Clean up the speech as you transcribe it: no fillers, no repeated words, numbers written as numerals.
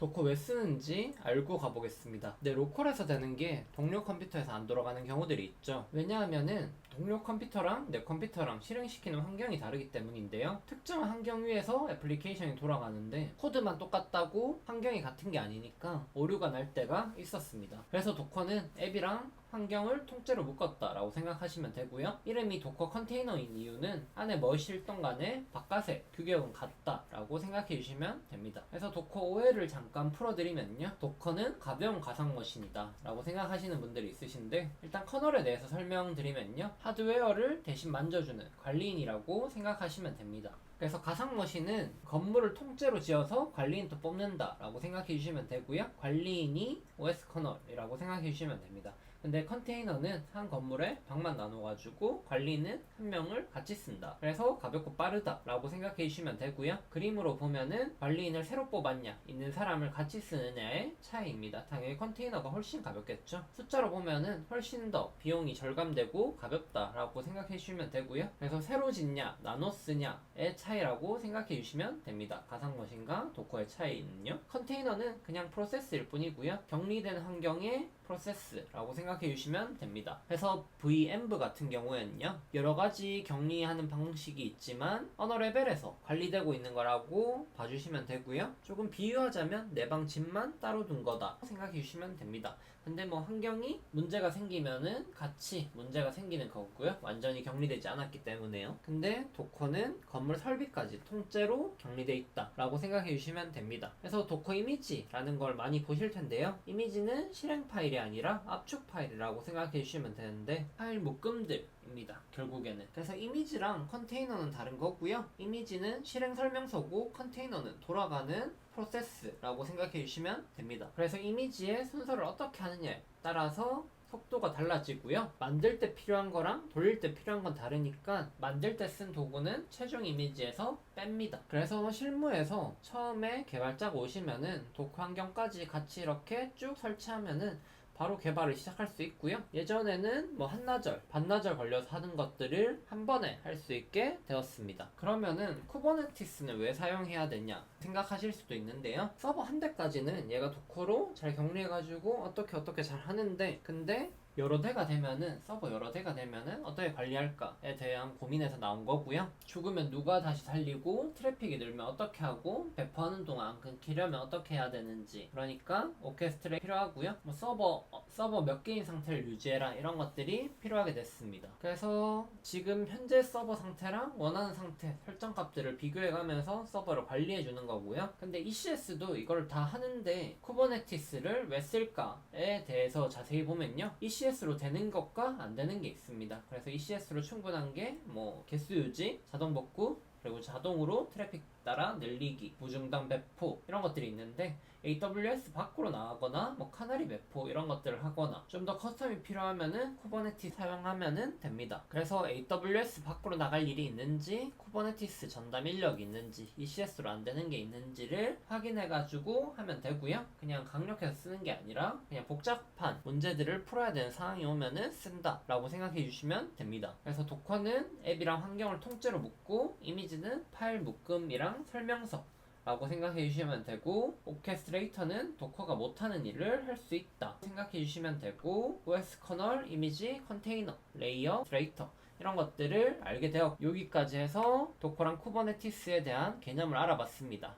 도커 왜 쓰는지 알고 가보겠습니다. 네, 로컬에서 되는 게 동료 컴퓨터에서 안 돌아가는 경우들이 있죠. 왜냐하면은 동료 컴퓨터랑 내 컴퓨터랑 실행시키는 환경이 다르기 때문인데요. 특정한 환경 위에서 애플리케이션이 돌아가는데 코드만 똑같다고 환경이 같은 게 아니니까 오류가 날 때가 있었습니다. 그래서 도커는 앱이랑 환경을 통째로 묶었다라고 생각하시면 되고요. 이름이 도커 컨테이너인 이유는 안에 뭐 실던 간에 바깥의 규격은 같다라고 생각해 주시면 됩니다. 그래서 도커 오해를 잠깐 풀어드리면요. 도커는 가벼운 가상 머신이다 라고 생각하시는 분들이 있으신데, 일단 커널에 대해서 설명드리면요. 하드웨어를 대신 만져주는 관리인이라고 생각하시면 됩니다. 그래서 가상머신은 건물을 통째로 지어서 관리인도 뽑는다 라고 생각해 주시면 되고요. 관리인이 OS 커널이라고 생각해 주시면 됩니다. 근데 컨테이너는 한 건물에 방만 나눠가지고 관리인은 한 명을 같이 쓴다. 그래서 가볍고 빠르다 라고 생각해 주시면 되고요. 그림으로 보면은 관리인을 새로 뽑았냐, 있는 사람을 같이 쓰느냐의 차이입니다. 당연히 컨테이너가 훨씬 가볍겠죠. 숫자로 보면은 훨씬 더 비용이 절감되고 가볍다 라고 생각해 주시면 되고요. 그래서 새로 짓냐, 나눠 쓰냐의 차이라고 생각해 주시면 됩니다. 가상머신과 도커의 차이는요. 컨테이너는 그냥 프로세스일 뿐이고요. 격리된 환경의 프로세스라고 생각해 주시면 됩니다. 그래서 VMV 같은 경우에는요, 여러가지 격리하는 방식이 있지만 언어 레벨에서 관리되고 있는 거라고 봐주시면 되고요. 조금 비유하자면 내 방 집만 따로 둔 거다 생각해 주시면 됩니다. 근데 뭐 환경이 문제가 생기면은 같이 문제가 생기는 거고요. 완전히 격리되지 않았기 때문에요. 근데 도커는 건물 설비까지 통째로 격리되어 있다 라고 생각해 주시면 됩니다. 그래서 도커 이미지라는 걸 많이 보실 텐데요. 이미지는 실행 파일이 아니라 압축 파일이라고 생각해 주시면 되는데, 파일 묶음들입니다. 결국에는. 그래서 이미지랑 컨테이너는 다른 거고요. 이미지는 실행 설명서고 컨테이너는 돌아가는 프로세스라고 생각해 주시면 됩니다. 그래서 이미지의 순서를 어떻게 하느냐에 따라서 속도가 달라지고요. 만들 때 필요한 거랑 돌릴 때 필요한 건 다르니까 만들 때 쓴 도구는 최종 이미지에서 뺍니다. 그래서 실무에서 처음에 개발자가 오시면은 도커 환경까지 같이 이렇게 쭉 설치하면은 바로 개발을 시작할 수 있고요. 예전에는 뭐 한나절, 반나절 걸려서 하는 것들을 한 번에 할 수 있게 되었습니다. 그러면은 쿠버네티스는 왜 사용해야 되냐 생각하실 수도 있는데요. 서버 한 대까지는 얘가 도커로 잘 격리해가지고 어떻게 잘 하는데, 근데 여러 대가 되면은, 서버 여러 대가 되면은 어떻게 관리할까에 대한 고민에서 나온 거고요. 죽으면 누가 다시 살리고, 트래픽이 늘면 어떻게 하고, 배포하는 동안 안 끊기려면 어떻게 해야 되는지, 그러니까 오케스트레 필요하고요. 뭐 서버 몇 개인 상태를 유지해라, 이런 것들이 필요하게 됐습니다. 그래서 지금 현재 서버 상태랑 원하는 상태 설정값들을 비교해가면서 서버를 관리해주는 거고요. 근데 ECS도 이걸 다 하는데 쿠버네티스를 왜 쓸까에 대해서 자세히 보면요, ECS로 되는 것과 안 되는 게 있습니다. 그래서 ECS로 충분한 게 뭐 개수 유지, 자동 복구, 그리고 자동으로 트래픽 따라 늘리기, 무중단 배포, 이런 것들이 있는데, AWS 밖으로 나가거나 뭐 카나리 배포 이런 것들을 하거나 좀 더 커스텀이 필요하면은 쿠버네티스 사용하면은 됩니다. 그래서 AWS 밖으로 나갈 일이 있는지, 쿠버네티스 전담 인력이 있는지, ECS로 안 되는 게 있는지를 확인해가지고 하면 되고요. 그냥 강력해서 쓰는 게 아니라 그냥 복잡한 문제들을 풀어야 되는 상황이 오면은 쓴다 라고 생각해 주시면 됩니다. 그래서 도커는 앱이랑 환경을 통째로 묶고, 이미지는 파일 묶음이랑 설명서 라고 생각해 주시면 되고, 오케스트레이터는 도커가 못하는 일을 할 수 있다 생각해 주시면 되고, OS 커널, 이미지, 컨테이너, 레이어, 트레이터 이런 것들을 알게 되었고, 여기까지 해서 도커랑 쿠버네티스에 대한 개념을 알아봤습니다.